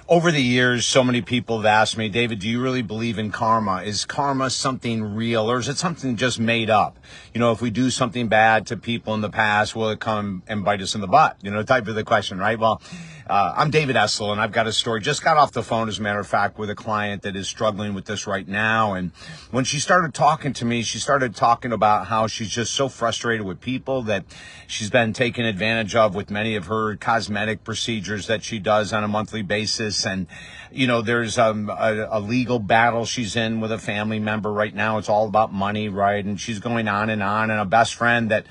Over the years, so many people have asked me, David, do you really believe in karma? Is karma something real, or is it something just made up? You know, if we do something bad to people in the past, will it come and bite us in the butt? You know, type of the question, right? Well, I'm David Essel, and I've got a story. Just got off the phone, as a matter of fact, with a client that is struggling with this right now. And when she started talking to me, she started talking about how she's just so frustrated with people, that she's been taken advantage of with many of her cosmetic procedures that she does on a monthly basis. And, you know, there's a legal battle she's in with a family member right now. It's all about money, right? And she's going on. And a best friend that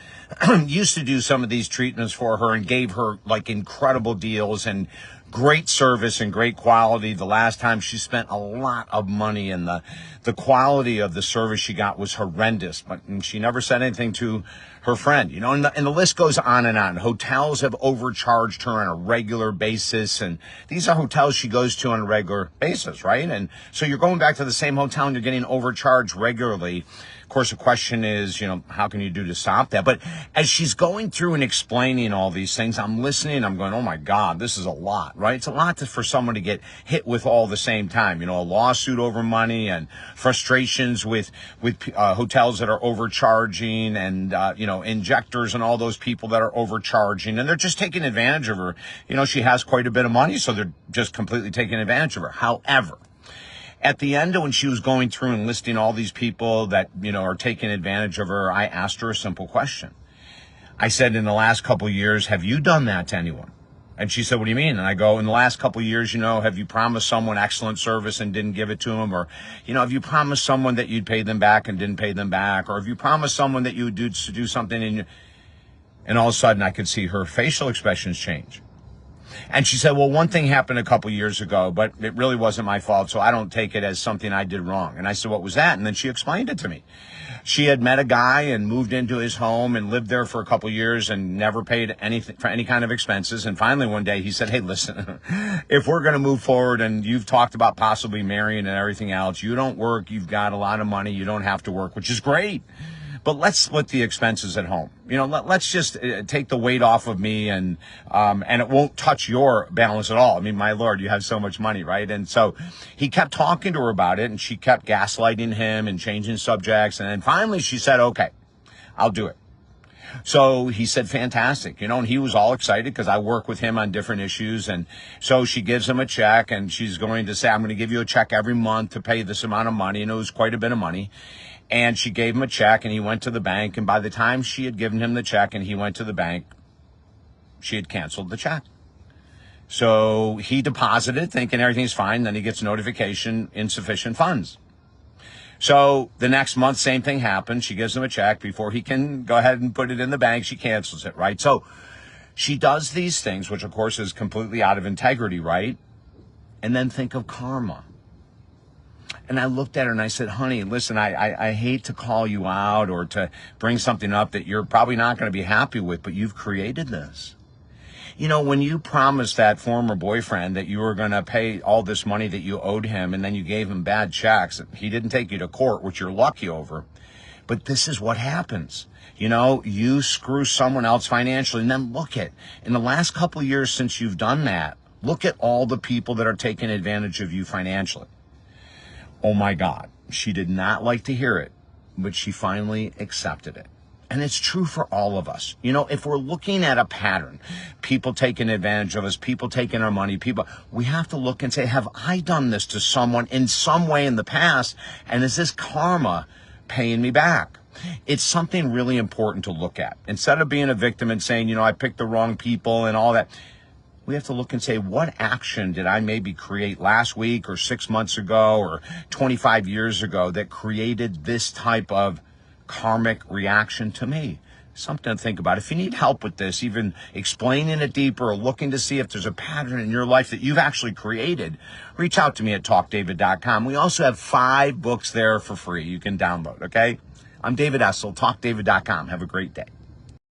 used to do some of these treatments for her and gave her like incredible deals and great service and great quality. The last time she spent a lot of money, and the quality of the service she got was horrendous, but she never said anything to her friend, you know, and the list goes on and on. Hotels have overcharged her on a regular basis, and these are hotels she goes to on a regular basis, right? And so you're going back to the same hotel and you're getting overcharged regularly. Of course, the question is, you know, how can you do to stop that? But as she's going through and explaining all these things, I'm listening, I'm going, oh my God, this is a lot, right? It's a lot for someone to get hit with all the same time, you know, a lawsuit over money and frustrations with hotels that are overcharging, and, you know, injectors and all those people that are overcharging, and they're just taking advantage of her. You know, she has quite a bit of money, so they're just completely taking advantage of her. However, at the end, when she was going through and listing all these people that, you know, are taking advantage of her, I asked her a simple question. I said, in the last couple of years, have you done that to anyone? And she said, what do you mean? And I go, in the last couple of years, you know, have you promised someone excellent service and didn't give it to them? Or, you know, have you promised someone that you'd pay them back and didn't pay them back? Or have you promised someone that you would do something, and all of a sudden I could see her facial expressions change. And she said, well, one thing happened a couple years ago, but it really wasn't my fault, so I don't take it as something I did wrong. And I said, what was that? And then she explained it to me. She had met a guy and moved into his home and lived there for a couple years and never paid anything for any kind of expenses. And finally one day he said, hey, listen, if we're going to move forward and you've talked about possibly marrying and everything else, you don't work, you've got a lot of money, you don't have to work, which is great. But let's split the expenses at home. You know, let's just take the weight off of me, and it won't touch your balance at all. I mean, my Lord, you have so much money, right? And so he kept talking to her about it, and she kept gaslighting him and changing subjects. And then finally she said, okay, I'll do it. So he said, fantastic, you know, and he was all excited because I work with him on different issues. And so she gives him a check, and she's going to say, I'm going to give you a check every month to pay this amount of money. And it was quite a bit of money. And she gave him a check, and he went to the bank. And by the time she had given him the check and he went to the bank, she had canceled the check. So he deposited thinking everything's fine. Then he gets notification, insufficient funds. So the next month, same thing happens. She gives him a check. Before he can go ahead and put it in the bank, she cancels it, right? So she does these things, which of course is completely out of integrity, right? And then think of karma. And I looked at her and I said, honey, listen, I hate to call you out or to bring something up that you're probably not going to be happy with, but you've created this. You know, when you promised that former boyfriend that you were going to pay all this money that you owed him, and then you gave him bad checks, he didn't take you to court, which you're lucky over. But this is what happens. You know, you screw someone else financially, and then look at, in the last couple of years since you've done that, look at all the people that are taking advantage of you financially. Oh my God, she did not like to hear it, but she finally accepted it. And it's true for all of us. You know, if we're looking at a pattern, people taking advantage of us, people taking our money, we have to look and say, have I done this to someone in some way in the past? And is this karma paying me back? It's something really important to look at. Instead of being a victim and saying, you know, I picked the wrong people and all that, we have to look and say, what action did I maybe create last week or 6 months ago or 25 years ago that created this type of karmic reaction to me? Something to think about. If you need help with this, even explaining it deeper or looking to see if there's a pattern in your life that you've actually created, reach out to me at talkdavid.com. We also have 5 books there for free you can download, okay? I'm David Essel, talkdavid.com. Have a great day.